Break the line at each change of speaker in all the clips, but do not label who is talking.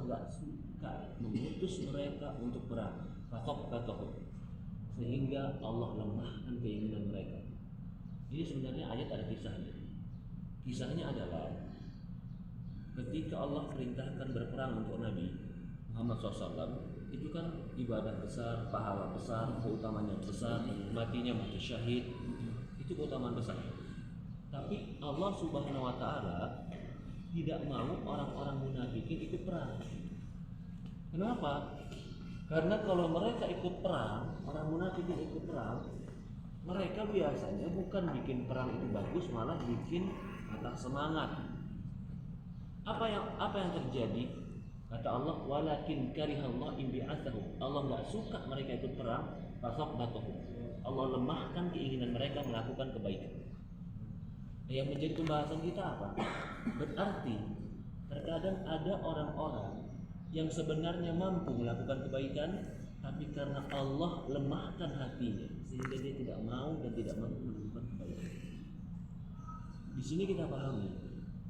nggak suka mengutus mereka untuk perang, sehingga Allah lemahkan keinginan mereka. Ini sebenarnya ayat ada kisahnya. Kisahnya adalah ketika Allah perintahkan berperang untuk Nabi Muhammad SAW, itu kan ibadah besar, pahala besar, keutamanya besar, matinya mati syahid, itu keutamaan besar. Tapi Allah Subhanahu wa Ta'ala tidak mau orang-orang munafikin ikut perang. Kenapa? Karena kalau mereka ikut perang, orang munafikin ikut perang, mereka biasanya bukan bikin perang itu bagus, malah bikin patah semangat. Apa yang terjadi? Kata Allah, walakin karihallahu bi'atsahum. Allah enggak suka mereka ikut perang, fasabbatahum. Allah lemahkan keinginan mereka melakukan kebaikan. Yang menjadi pembahasan kita apa? Berarti terkadang ada orang-orang yang sebenarnya mampu melakukan kebaikan, tapi karena Allah lemahkan hatinya sehingga dia tidak mau dan tidak mampu melakukan kebaikan. Di sini kita pahami,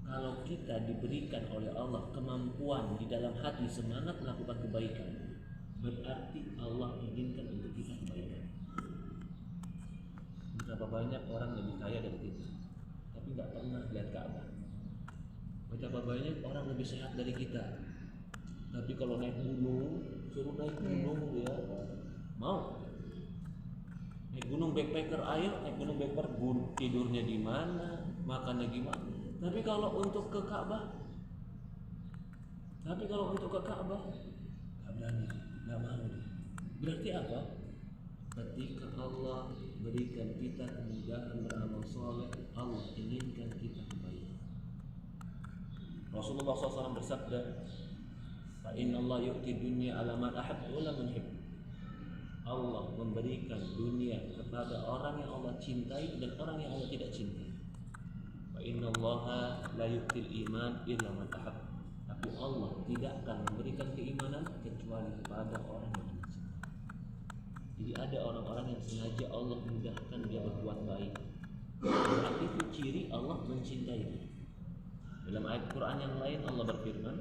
kalau kita diberikan oleh Allah kemampuan di dalam hati semangat melakukan kebaikan, berarti Allah inginkan untuk kita kebaikan. Berapa banyak orang lebih kaya dari kita, tapi nggak pernah lihat Ka'bah. Betapa banyak orang lebih sehat dari kita, tapi kalau naik gunung, suruh naik gunung dia mau. Naik gunung backpacker, ayo naik gunung backpacker, tidurnya di mana, makannya gimana. Tapi kalau untuk ke Ka'bah, nggak berani, nggak mau. Berarti apa? Ketika Allah berikan kita kemudahan beramal soleh, Allah inginkan kita kebaikan. Rasulullah SAW bersabda, fa inna Allah yu'ti dunya ala man ahabba wa la yuhib. Allah memberikan dunia kepada orang yang Allah cintai dan orang yang Allah tidak cintai. Fa inna Allah la yu'til iman illa man ahabba. Tapi Allah tidak akan memberikan keimanan kecuali kepada orang yang Allah cintai. Jadi ada orang-orang yang sengaja Allah mudahkan dia berbuat baik. Berarti itu ciri Allah mencintai dia. Dalam ayat Quran yang lain Allah berfirman,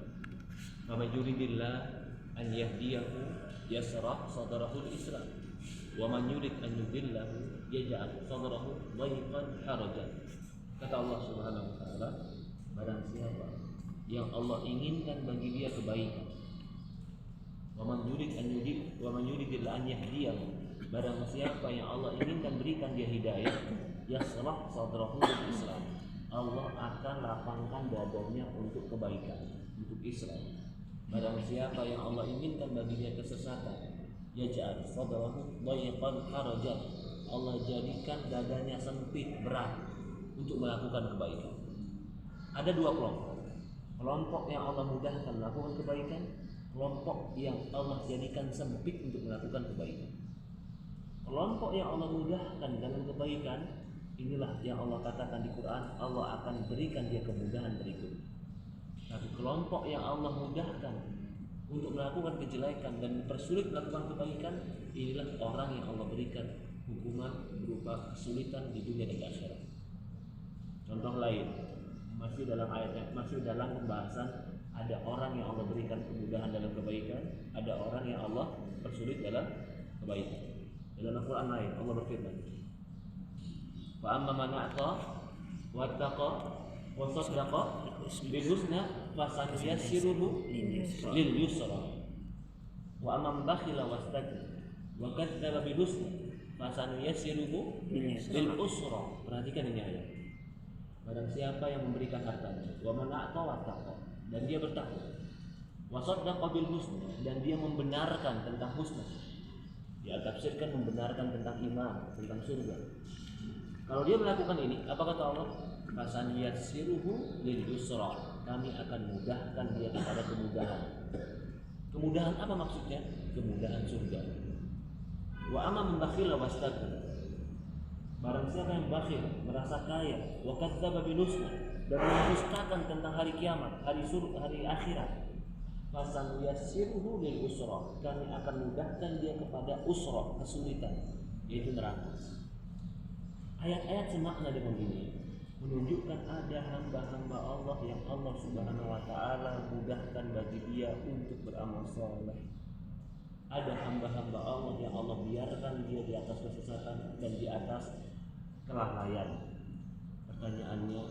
"Wa may yuridillah an yahdiyahu yasrah sadrahu lil-Islam, wa man yurid an yudillahu yaj'al sadrahu dhayqan harajan." Kata Allah Subhanahu wa taala, barang siapa yang Allah inginkan bagi dia kebaikan, wa man yuridillah an yahdiyahu, barang siapa yang Allah inginkan berikan dia hidayah, yasrah sadrahu lil-Islam, Allah akan lapangkan dadanya untuk kebaikan, untuk Islam. Barang siapa yang Allah inginkan bagi dia kesesatan, yaj'al sadrahu dhayqan harajan, Allah jadikan dadanya sempit, berat untuk melakukan kebaikan. Ada dua kelompok. Kelompok yang Allah mudahkan melakukan kebaikan, kelompok yang Allah jadikan sempit untuk melakukan kebaikan. Kelompok yang Allah mudahkan dalam kebaikan, inilah yang Allah katakan di Quran, Allah akan berikan dia kemudahan berikut. Tapi kelompok yang Allah mudahkan untuk melakukan kejelekan dan mempersulit melakukan kebaikan, inilah orang yang Allah berikan hukuman berupa kesulitan di dunia dan akhirat. Contoh lain, masih dalam pembahasan, ada orang yang Allah berikan kemudahan dalam kebaikan, ada orang yang Allah persulit dalam kebaikan. Dalam Al-Quran lain Allah berfirman, fa amma man a'ta wattaqa wa saddaqa bil husna fasanuyassiruhu lil yusra wa amma man bakhila wastakbara wa kadzdzaba bil husna fasanuyassiruhu lil usra. Perhatikan ini ayat. Barang siapa yang memberikan hartanya, wa man a'ta wattaqa, dan dia bertakwa, wa saddaqa bil husna, dan dia membenarkan tentang husna. Dia tafsirkan membenarkan tentang iman, tentang surga. Kalau dia melakukan ini, apa kata Allah? Fasanyassiruhu lil yusra, kami akan mudahkan dia kepada kemudahan. Kemudahan apa maksudnya? Kemudahan surga. Wa amma man bakhila wastakbara, barang siapa yang bakhil, merasa kaya, wa kadzdzaba bil husna, dan mendustakan tentang hari kiamat, hari surga, hari akhirat, fasanyassiruhu lil usra, kami akan mudahkan dia kepada usra, kesulitan, yaitu neraka. Ayat-ayat semakna dengan ini. menunjukkan ada hamba-hamba Allah yang Allah Subhanahu wa taala mudahkan bagi dia untuk beramal saleh. Ada hamba-hamba Allah yang Allah biarkan dia di atas kesesatan dan di atas kelalaian. Pertanyaannya,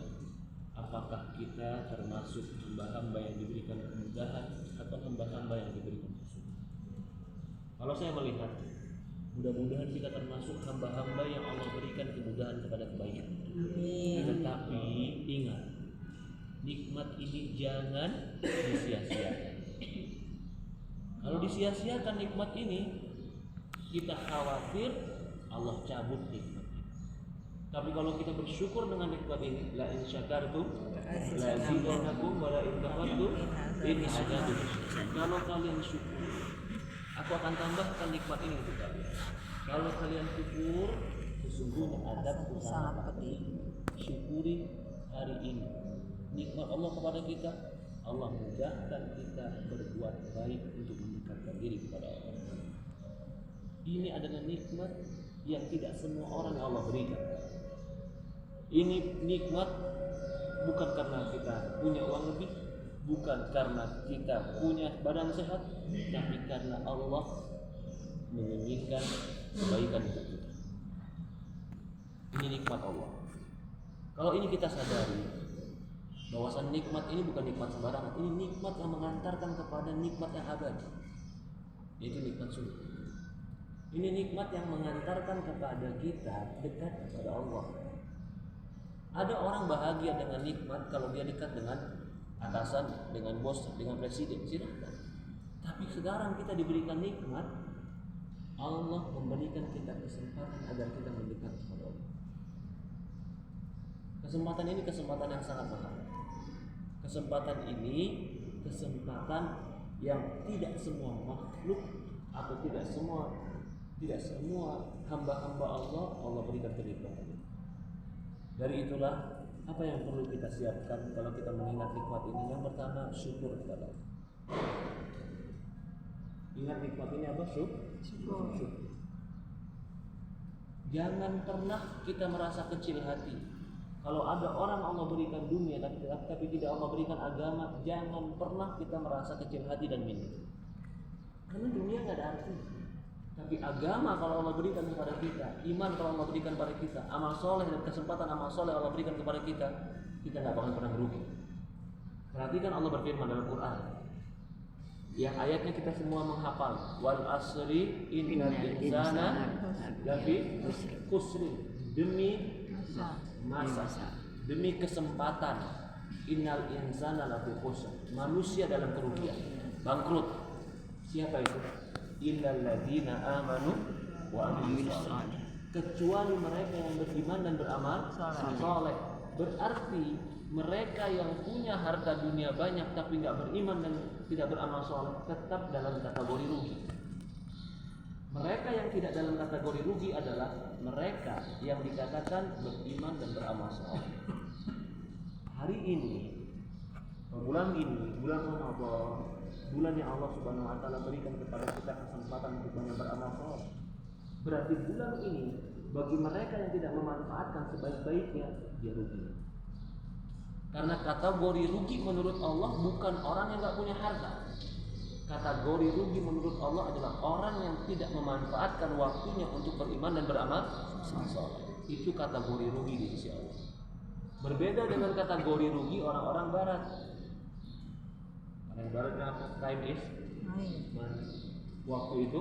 apakah kita termasuk hamba-hamba yang diberikan kemudahan atau hamba-hamba yang diberikan kesulitan? Kalau saya melihat, mudah-mudahan kita termasuk hamba-hamba yang Allah berikan kemudahan kepada kebaikan. Tetapi ingat, nikmat ini jangan disia-siakan. Kalau disia-siakan nikmat ini, kita khawatir Allah cabut nikmat ini. Tapi kalau kita bersyukur dengan nikmat ini, la in syakartum la azidannakum wa la in kafartum in azabi. Kalau kalian syukur, aku akan tambahkan nikmat ini untuk kalian. Kalau kalian kufur, sesungguhnya adabku sangat pedih. Syukuri hari ini nikmat Allah kepada kita. Allah mudahkan kita berbuat baik untuk mendekatkan diri kepada Allah. Ini adalah nikmat yang tidak semua orang Allah berikan. Ini nikmat bukan karena kita punya uang lebih, bukan karena kita punya badan sehat, tapi karena Allah menginginkan kebaikan untuk kita. Ini nikmat Allah. Kalau ini kita sadari bahwasan nikmat ini bukan nikmat sembarangan, ini nikmat yang mengantarkan kepada nikmat yang abadi, yaitu nikmat surga. Ini nikmat yang mengantarkan kepada kita dekat kepada Allah. Ada orang bahagia dengan nikmat kalau dia dekat dengan atasan, dengan bos, dengan presiden, silakan. Tapi sekarang kita diberikan nikmat, Allah memberikan kita kesempatan agar kita mendekat kepada Allah. Kesempatan ini kesempatan yang sangat mahal. Kesempatan ini kesempatan yang tidak semua makhluk atau tidak semua hamba-hamba Allah berikan kenikmatan. Dari itulah apa yang perlu kita siapkan kalau kita mengingat nikmat ini. Yang pertama, syukur kepada Allah. Ingat nikmat ini apa? Syukur. Jangan pernah kita merasa kecil hati. Kalau ada orang Allah berikan dunia tapi tidak Allah berikan agama, jangan pernah kita merasa kecil hati dan minder. Karena dunia nggak ada arti. Tapi agama kalau Allah berikan kepada kita, iman kalau Allah berikan kepada kita, amal soleh dan kesempatan amal soleh Allah berikan kepada kita, kita nggak bakal pernah merugi. Perhatikan Allah berfirman dalam Quran, yang ayatnya kita semua menghafal, wal asri innal insana lafi khusrin, demi masa, demi kesempatan, innal insana lafi khusr, manusia dalam kerugian, bangkrut. Siapa itu? Illal ladzina amanu wa amilus salih, kecuali mereka yang beriman dan beramal saleh. Berarti mereka yang punya harta dunia banyak tapi nggak beriman dan tidak beramal saleh tetap dalam kategori rugi. Mereka yang tidak dalam kategori rugi adalah mereka yang dikatakan beriman dan beramal saleh. Hari ini, bulan ini, bulan Ramadan, bulan yang Allah Subhanahu wa taala berikan kepada kita kesempatan untuk banyak beramal saleh. Berarti bulan ini bagi mereka yang tidak memanfaatkan sebaik-baiknya, dia rugi. Karena kategori rugi menurut Allah bukan orang yang enggak punya harta. Kategori rugi menurut Allah adalah orang yang tidak memanfaatkan waktunya untuk beriman dan beramal saleh. Itu kategori rugi di sisi Allah. Berbeda dengan kategori rugi orang-orang barat. Orang barat apa? Time is money. Waktu itu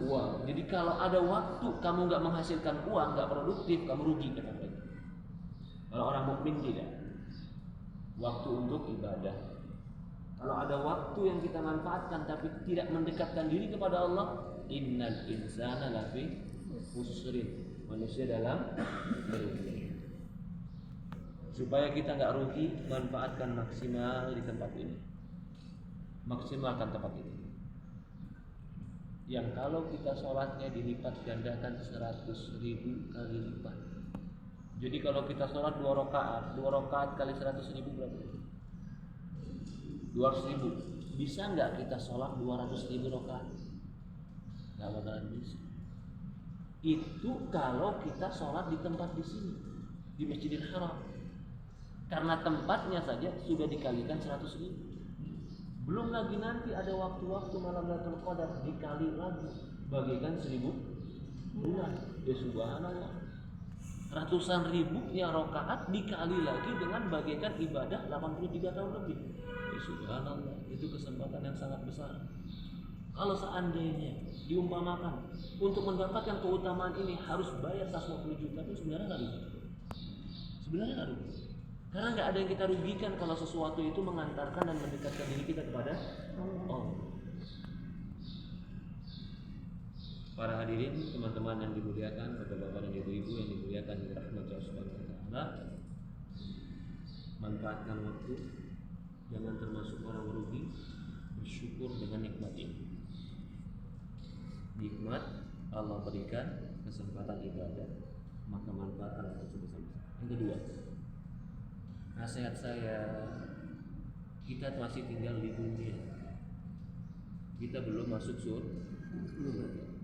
uang. Jadi kalau ada waktu kamu nggak menghasilkan uang, nggak produktif, kamu rugi kata mereka. Kalau orang mukmin tidak. Waktu untuk ibadah. Kalau ada waktu yang kita manfaatkan tapi tidak mendekatkan diri kepada Allah, innal insana lafi khusrin, manusia dalam kerugian. Supaya kita nggak rugi, manfaatkan maksimal di tempat ini. Maksimalkan tempat ini. Yang kalau kita sholatnya dilipat gandakan 100.000 kali lipat. Jadi kalau kita sholat 2 rakaat kali 100.000 berapa? 200.000. Bisa nggak kita sholat 200.000 rakaat? Nggak bakalan bisa. Itu kalau kita sholat di tempat di sini, di Masjidil Haram. Karena tempatnya saja sudah dikalikan 100.000. Belum lagi nanti ada waktu-waktu malam Lailatul Qadar dikali lagi bagikan 1.000 bulan. Ya subhanallah. Ratusan ribunya rakaat dikali lagi dengan bagikan ibadah 83 tahun lebih. Ya subhanallah, itu kesempatan yang sangat besar. Kalau seandainya diumpamakan untuk mendapatkan keutamaan ini harus bayar 150 juta, itu sebenarnya nggak rugi. Sebenarnya nggak rugi. Karena nggak ada yang kita rugikan kalau sesuatu itu mengantarkan dan mendekatkan diri kita kepada Allah. Para hadirin, teman-teman yang dimuliakan, bapak-bapak dan ibu-ibu yang dimuliakan oleh rahmat Allah Subhanahu wa taala, manfaatkan waktu, jangan termasuk orang rugi, bersyukur dengan nikmat ini. Nikmat Allah berikan kesempatan ibadah, maka manfaatkan waktu sebesar-besar. Yang kedua, nasihat saya, kita masih tinggal di dunia, kita belum masuk surga.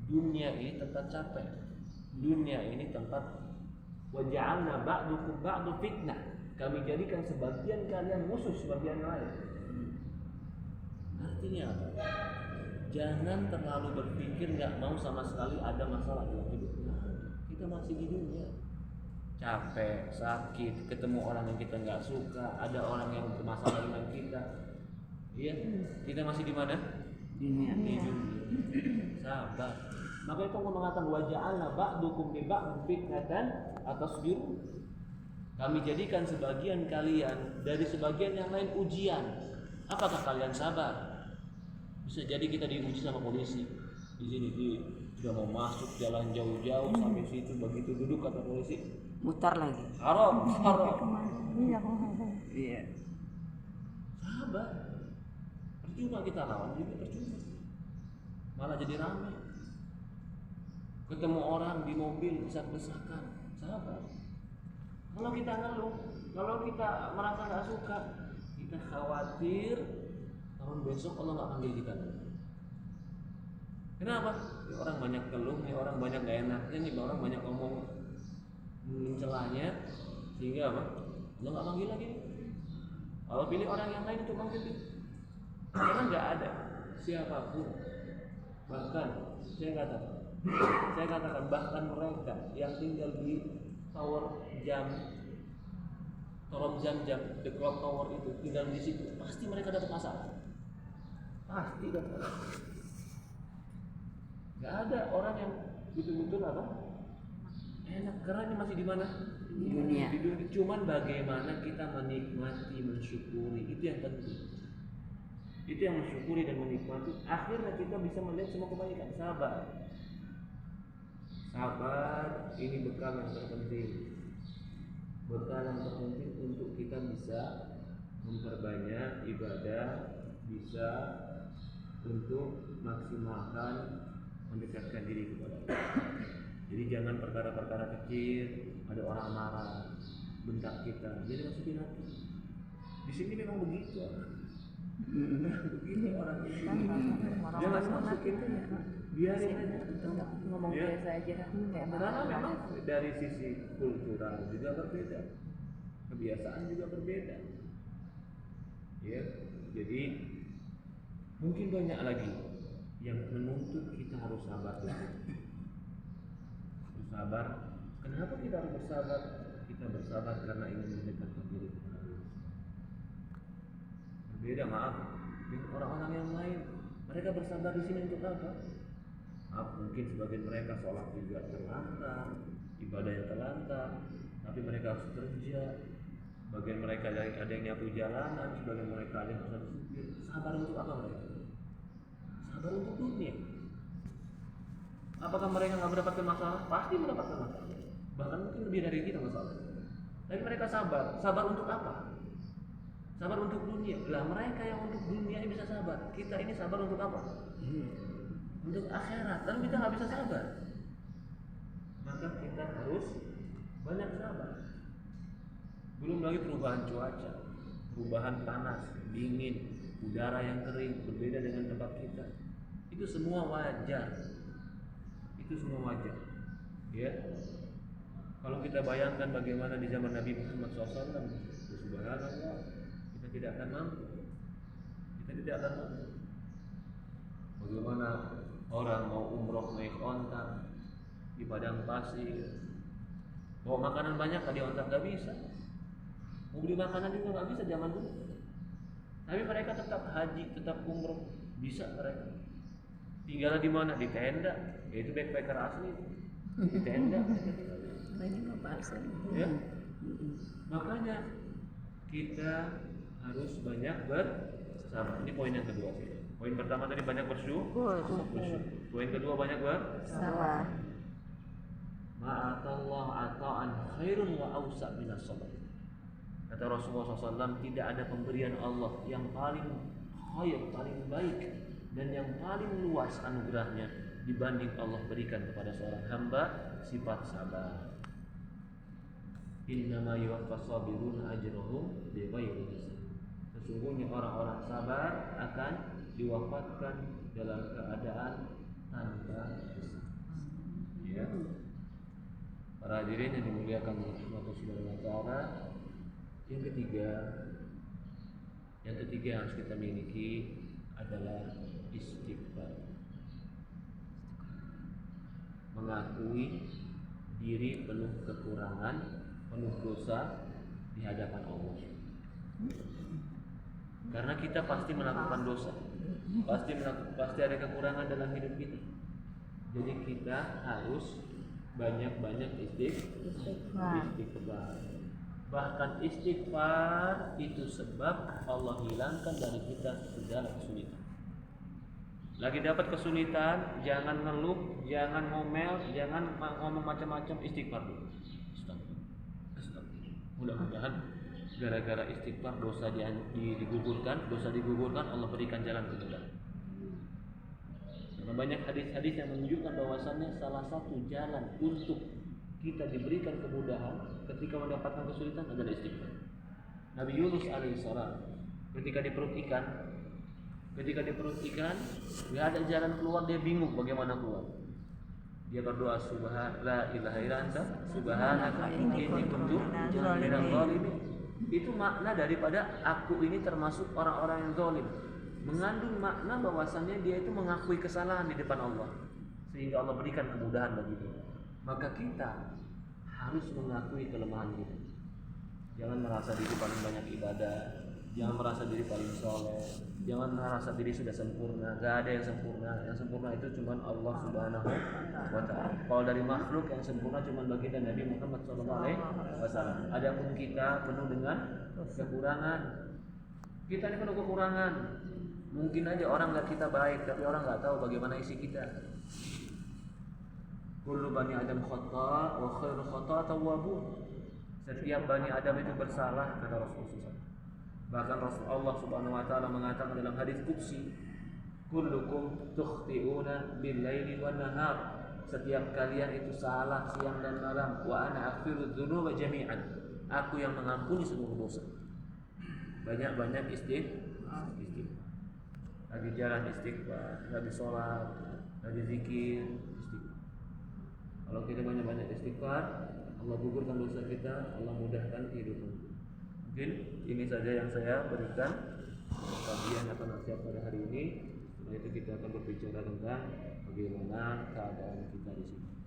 Dunia ini tempat capek. Dunia ini tempat waja'alna ba'dukum ba'du fitnah. Kami jadikan sebagian kalian musuh sebagian lain. Artinya apa? Jangan terlalu berpikir nggak mau sama sekali ada masalah dalam hidup. Kita masih di dunia. Capek, sakit, ketemu orang yang kita nggak suka, ada orang yang bermasalah dengan kita. Iya, kita masih di mana? Dunia. Di dunia. Sabar. Maka itu Allah mengatakan waja'alna ba'dukum li ba'd fitnatan atasbiru. Kami jadikan sebagian kalian dari sebagian yang lain ujian. Apakah kalian sabar? Bisa jadi kita diuji sama polisi. Di sini sudah mau masuk jalan jauh-jauh sampai situ, begitu duduk kata polisi,
mutar lagi.
Haram. Iya. Sabar. Percuma kita lawan juga percuma. Malah jadi ramai. Ketemu orang di mobil desak-desakan, sabar. Kalau kita ngeluh, kalau kita merasa nggak suka, kita khawatir tahun besok Allah nggak panggil kita. Kenapa? Ini orang banyak keluh, ini orang banyak nggak enaknya, ini orang banyak ngomong mencelanya, sehingga apa? Allah nggak panggil lagi. Allah pilih orang yang lain untuk panggil dia. Karena nggak ada siapapun, bahkan saya katakan bahkan mereka yang tinggal di tower jam the clock tower itu, tinggal di situ, pasti mereka dapat masalah. Pasti dapat masalah. Gak ada orang yang betul-betul apa? Enak, karena ini masih di mana? Di dunia. Cuman bagaimana kita menikmati, mensyukuri, itu yang penting. Itu yang mensyukuri dan menikmati. Akhirnya kita bisa melihat semua kebaikan. Sabar, ini bekal yang terpenting. Bekal yang terpenting untuk kita bisa memperbanyak ibadah, bisa untuk maksimalkan mendekatkan diri kepada Allah. Jadi jangan perkara-perkara kecil, ada orang marah, bentak kita, jadi masukin hati. Di sini memang begitu. Begitu orang ini. Jangan masukin, biarin aja.
Ngomong biasa aja.
Karena memang dari sisi kultural juga berbeda, kebiasaan juga berbeda. Ya, jadi mungkin banyak lagi yang menuntut kita harus sabar. Bersabar. Kenapa kita harus bersabar? Kita bersabar karena ingin mendekatkan diri kepada Allah. Berbeda, maaf, dengan orang-orang yang lain. Mereka bersabar di sini untuk apa? Maaf, mungkin sebagian mereka sholat juga terlantar, ibadah yang terlantar, tapi mereka harus kerja. Bagian mereka ada yang nyapu jalanan, sebagian mereka ada yang harus supir. Sabar untuk apa mereka? Sabar untuk dunia. Apakah mereka nggak mendapatkan masalah? Pasti mendapatkan masalah. Bahkan mungkin lebih dari kita masalah. Tapi mereka sabar. Sabar untuk apa? Sabar untuk dunia. Lah mereka yang untuk dunia ini bisa sabar. Kita ini sabar untuk apa? Untuk akhirat. Dan kita nggak bisa sabar. Maka kita harus banyak sabar. Belum lagi perubahan cuaca, perubahan panas, dingin, udara yang kering, berbeda dengan tempat kita. Itu semua wajar. Ya. Kalau kita bayangkan bagaimana di zaman Nabi Muhammad SAW, subhanallah, kita tidak akan mampu. Kita tidak akan mampu. Bagaimana orang mau umroh naik onta di padang pasir, bawa makanan banyak di onta nggak bisa. Mau beli makanan juga nggak bisa zaman dulu. Tapi mereka tetap haji, tetap umroh, bisa mereka. Tinggal di mana? Di tenda. Yaitu backpacker asli. Di tenda.
Banyak pasar.
Ya. Makanya kita harus banyak bersabar. Ini poin yang kedua. Poin pertama tadi banyak bersyukur. Poin kedua banyak
Sabar.
Ma'atallah ata'an khairun wa awsa' minas sabr. Kata Rasulullah SAW, tidak ada pemberian Allah yang paling khair, paling baik dan yang paling luas anugerahnya dibanding Allah berikan kepada seorang hamba sifat sabar. Innama yuwaffas sabiruna ajrahum bighairi hisab. Sesungguhnya orang-orang sabar akan diwafatkan dalam keadaan tanpa hisab. Ya. Para hadirin yang dimuliakan oleh Allah Subhanahu wa taala, yang ketiga yang harus kita miliki adalah istighfar. Mengakui diri penuh kekurangan, penuh dosa di hadapan Allah. Karena kita pasti melakukan dosa, pasti ada kekurangan dalam hidup kita. Jadi kita harus banyak-banyak istighfar. Bahkan istighfar itu sebab Allah hilangkan dari kita segala kesulitan. Lagi dapat kesulitan, jangan ngeluh, jangan ngomel, jangan ngomong macam-macam, istighfar dulu. Astagfirullah. Mudah-mudahan gara-gara istighfar dosa digugurkan, Allah berikan jalan kemudahan. Karena banyak hadis-hadis yang menunjukkan bahwasannya salah satu jalan untuk kita diberikan kemudahan ketika mendapatkan kesulitan adalah istighfar. Nabi Yunus alaihissalam ketika di perut ikan nggak ada jalan keluar, dia bingung bagaimana keluar. Dia berdoa la ilaha illa anta subhanaka inni kuntu minadh dhalimin. Itu makna daripada aku ini termasuk orang-orang yang zalim. Mengandung makna bahwasannya dia itu mengakui kesalahan di depan Allah sehingga Allah berikan kemudahan bagi dia. Maka kita harus mengakui kelemahan kita. Jangan merasa diri paling banyak ibadah, jangan merasa diri paling soleh, jangan merasa diri sudah sempurna. Gak ada yang sempurna. Yang sempurna itu cuma Allah Subhanahu wa taala. Kalau dari makhluk yang sempurna cuma baginda Nabi Muhammad SAW. Adapun kita penuh dengan kekurangan. Kita ini penuh kekurangan. Mungkin aja orang lihat kita baik, tapi orang nggak tahu bagaimana isi kita. Kullu bani Adam khata' wa khairu khata' tawwabun. Setiap bani Adam itu bersalah, kata Rasulullah. Bahkan Rasulullah Subhanahu wa taala mengatakan dalam hadis qudsi, kullukum tukhti'una bil-laili wan-nahar. Setiap kalian itu salah siang dan malam. Wa ana aghfiru dzunuba jami'an. Aku yang mengampuni seluruh dosa. Banyak-banyak istighfar. Lagi jalan istighfar, lagi sholat, lagi zikir, istighfar. Kalau kita banyak-banyak istighfar, Allah gugurkan dosa kita, Allah mudahkan kehidupan. Mungkin ini saja yang saya berikan kajian atau nasihat pada hari ini. Setelah itu kita akan berbicara tentang bagaimana keadaan kita di sini.